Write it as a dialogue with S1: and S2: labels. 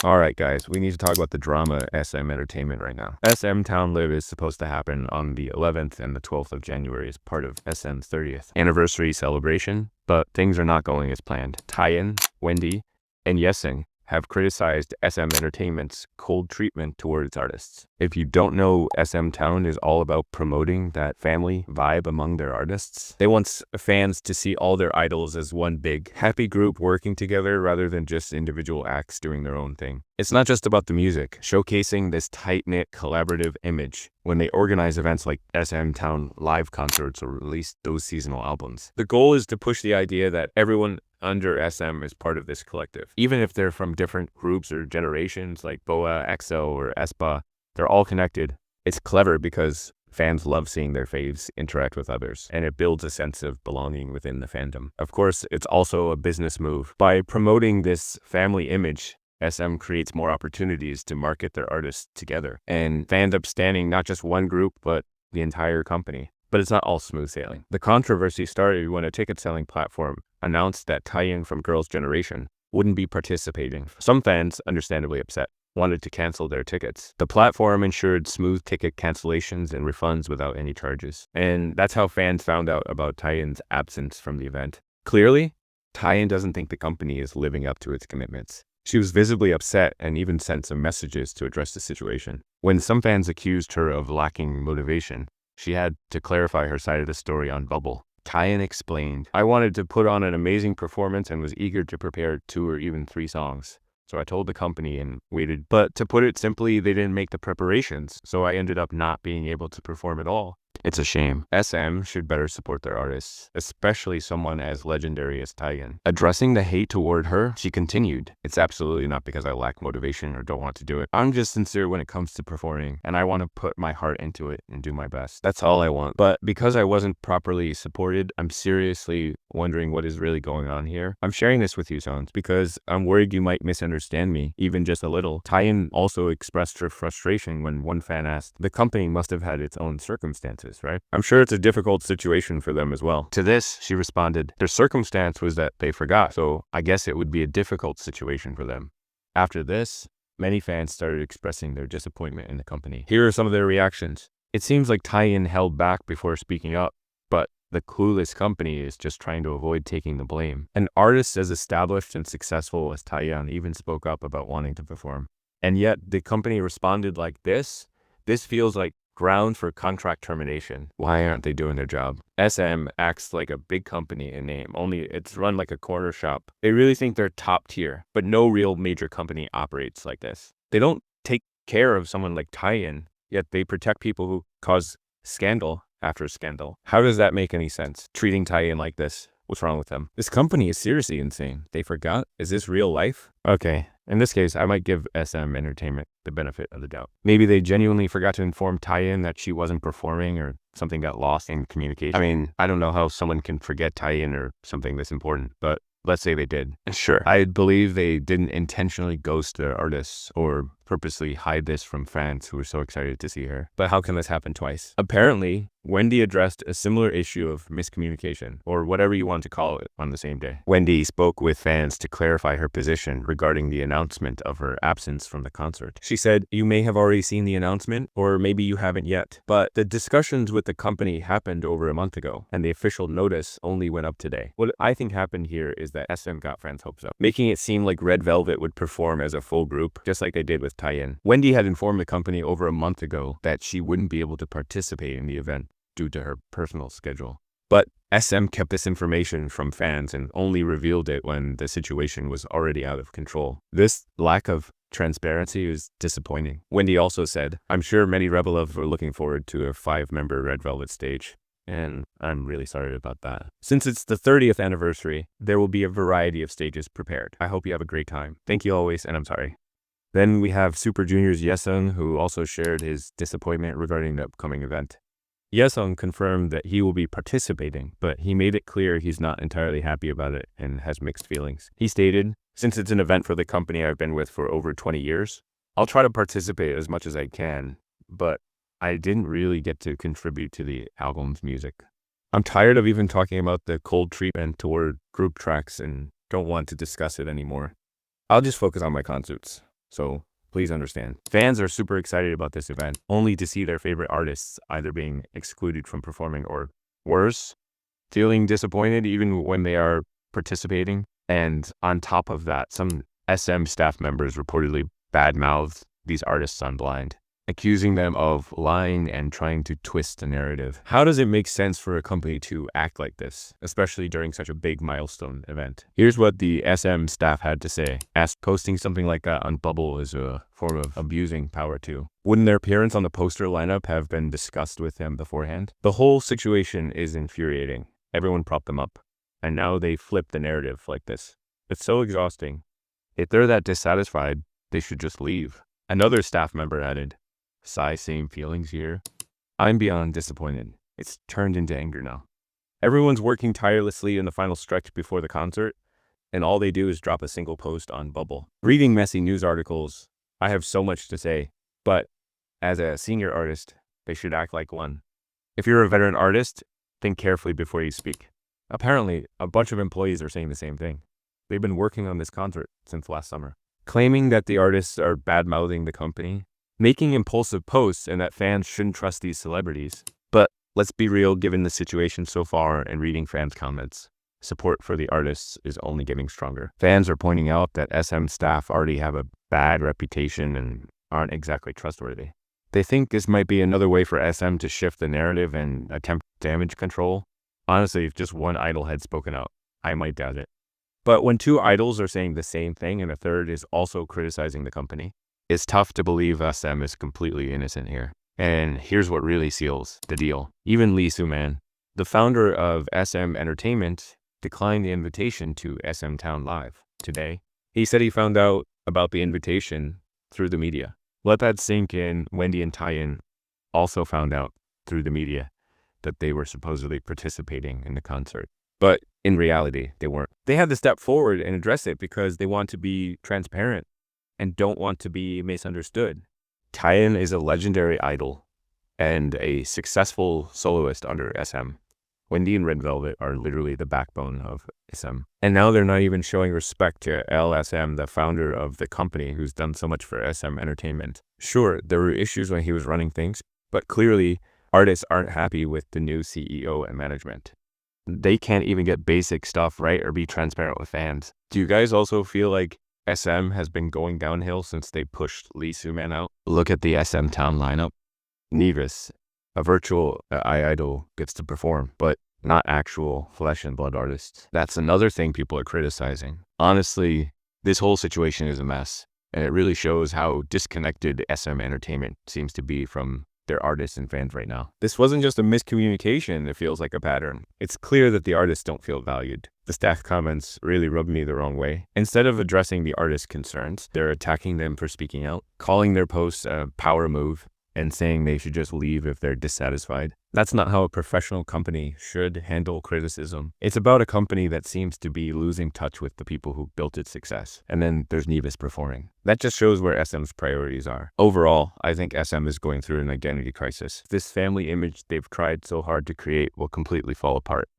S1: Alright guys, we need to talk about the drama at SM Entertainment right now. SMTOWN Live is supposed to happen on the 11th and the 12th of January as part of SM's 30th anniversary celebration, but things are not going as planned. Taeyeon, Wendy, and Yesung have criticized SM Entertainment's cold treatment towards artists. If you don't know, SMTOWN is all about promoting that family vibe among their artists. They want fans to see all their idols as one big, happy group working together rather than just individual acts doing their own thing. It's not just about the music, showcasing this tight-knit collaborative image when they organize events like SMTOWN live concerts or release those seasonal albums. The goal is to push the idea that everyone under SM is part of this collective. Even if they're from different groups or generations like BoA, EXO, or aespa, they're all connected. It's clever because fans love seeing their faves interact with others, and it builds a sense of belonging within the fandom. Of course, it's also a business move. By promoting this family image, SM creates more opportunities to market their artists together, and fans end up standing not just one group, but the entire company. But it's not all smooth sailing. The controversy started when a ticket-selling platform announced that Taeyeon from Girls' Generation wouldn't be participating. Some fans, understandably upset, wanted to cancel their tickets. The platform ensured smooth ticket cancellations and refunds without any charges. And that's how fans found out about Taeyeon's absence from the event. Clearly, Taeyeon doesn't think the company is living up to its commitments. She was visibly upset and even sent some messages to address the situation. When some fans accused her of lacking motivation, she had to clarify her side of the story on Bubble. Taeyeon explained, "I wanted to put on an amazing performance and was eager to prepare 2 or even 3 songs. So I told the company and waited. But to put it simply, they didn't make the preparations, so I ended up not being able to perform at all. It's a shame. SM should better support their artists, especially someone as legendary as Taeyeon." Addressing the hate toward her, she continued, "It's absolutely not because I lack motivation or don't want to do it. I'm just sincere when it comes to performing, and I want to put my heart into it and do my best. That's all I want. But because I wasn't properly supported, I'm seriously wondering what is really going on here. I'm sharing this with you, Sons, because I'm worried you might misunderstand me, even just a little." Taeyeon also expressed her frustration when one fan asked, "The company must have had its own circumstances, right? I'm sure it's a difficult situation for them as well." To this, she responded, "Their circumstance was that they forgot, so I guess it would be a difficult situation for them." After this, many fans started expressing their disappointment in the company. Here are some of their reactions. It seems like Taeyeon held back before speaking up, but the clueless company is just trying to avoid taking the blame. An artist as established and successful as Taeyeon even spoke up about wanting to perform. And yet the company responded like this? This feels like ground for contract termination. Why aren't they doing their job? SM acts like a big company in name, only it's run like a corner shop. They really think they're top tier, but no real major company operates like this. They don't take care of someone like Taeyeon, yet they protect people who cause scandal after scandal. How does that make any sense? Treating Taeyeon like this? What's wrong with them? This company is seriously insane. They forgot? Is this real life? Okay, in this case, I might give SM Entertainment the benefit of the doubt. Maybe they genuinely forgot to inform Taeyeon that she wasn't performing, or something got lost in communication. I mean, I don't know how someone can forget Taeyeon or something this important, but let's say they did. Sure. I believe they didn't intentionally ghost their artists or purposely hide this from fans who were so excited to see her. But how can this happen twice? Apparently, Wendy addressed a similar issue of miscommunication, or whatever you want to call it, on the same day. Wendy spoke with fans to clarify her position regarding the announcement of her absence from the concert. She said, "You may have already seen the announcement, or maybe you haven't yet, but the discussions with the company happened over a month ago, and the official notice only went up today." What I think happened here is that SM got fans' hopes up, making it seem like Red Velvet would perform as a full group, just like they did with Taeyeon. Wendy had informed the company over a month ago that she wouldn't be able to participate in the event due to her personal schedule. But SM kept this information from fans and only revealed it when the situation was already out of control. This lack of transparency is disappointing. Wendy also said, "I'm sure many Rebel Lovers were looking forward to a 5-member Red Velvet stage. And I'm really sorry about that. Since it's the 30th anniversary, there will be a variety of stages prepared. I hope you have a great time. Thank you always, and I'm sorry." Then we have Super Junior's Yesung, who also shared his disappointment regarding the upcoming event. Yesung confirmed that he will be participating, but he made it clear he's not entirely happy about it and has mixed feelings. He stated, "Since it's an event for the company I've been with for over 20 years, I'll try to participate as much as I can, but I didn't really get to contribute to the album's music. I'm tired of even talking about the cold treatment toward group tracks and don't want to discuss it anymore. I'll just focus on my concerts." So please understand. Fans are super excited about this event, only to see their favorite artists either being excluded from performing or worse, feeling disappointed even when they are participating. And on top of that, some SM staff members reportedly badmouthed these artists on Blind, accusing them of lying and trying to twist the narrative. How does it make sense for a company to act like this, especially during such a big milestone event? Here's what the SM staff had to say. As posting something like that on Bubble is a form of abusing power too. Wouldn't their appearance on the poster lineup have been discussed with them beforehand? The whole situation is infuriating. Everyone propped them up, and now they flip the narrative like this. It's so exhausting. If they're that dissatisfied, they should just leave. Another staff member added, "Sigh, same feelings here. I'm beyond disappointed. It's turned into anger now. Everyone's working tirelessly in the final stretch before the concert, and all they do is drop a single post on Bubble. Reading messy news articles, I have so much to say, but as a senior artist, they should act like one. If you're a veteran artist, think carefully before you speak." Apparently, a bunch of employees are saying the same thing. They've been working on this concert since last summer, claiming that the artists are bad-mouthing the company, making impulsive posts, and that fans shouldn't trust these celebrities. But let's be real, given the situation so far and reading fans' comments, support for the artists is only getting stronger. Fans are pointing out that SM staff already have a bad reputation and aren't exactly trustworthy. They think this might be another way for SM to shift the narrative and attempt damage control. Honestly, if just one idol had spoken out, I might doubt it. But when two idols are saying the same thing and a third is also criticizing the company, it's tough to believe SM is completely innocent here. And here's what really seals the deal. Even Lee Soo-man, the founder of SM Entertainment, declined the invitation to SMTOWN Live today. He said he found out about the invitation through the media. Let that sink in. Wendy and Taeyeon also found out through the media that they were supposedly participating in the concert. But in reality, they weren't. They had to step forward and address it because they want to be transparent and don't want to be misunderstood. Taeyeon is a legendary idol and a successful soloist under SM. Wendy and Red Velvet are literally the backbone of SM. And now they're not even showing respect to LSM, the founder of the company who's done so much for SM Entertainment. Sure, there were issues when he was running things, but clearly artists aren't happy with the new CEO and management. They can't even get basic stuff right or be transparent with fans. Do you guys also feel like SM has been going downhill since they pushed Lee Soo-man out? Look at the SMTOWN lineup. Nevis, a virtual idol, gets to perform, but not actual flesh and blood artists. That's another thing people are criticizing. Honestly, this whole situation is a mess, and it really shows how disconnected SM Entertainment seems to be from their artists and fans right now. This wasn't just a miscommunication, it feels like a pattern. It's clear that the artists don't feel valued. The staff comments really rubbed me the wrong way. Instead of addressing the artists' concerns, they're attacking them for speaking out, calling their posts a power move, and saying they should just leave if they're dissatisfied. That's not how a professional company should handle criticism. It's about a company that seems to be losing touch with the people who built its success. And then there's Nevis performing. That just shows where SM's priorities are. Overall, I think SM is going through an identity crisis. This family image they've tried so hard to create will completely fall apart.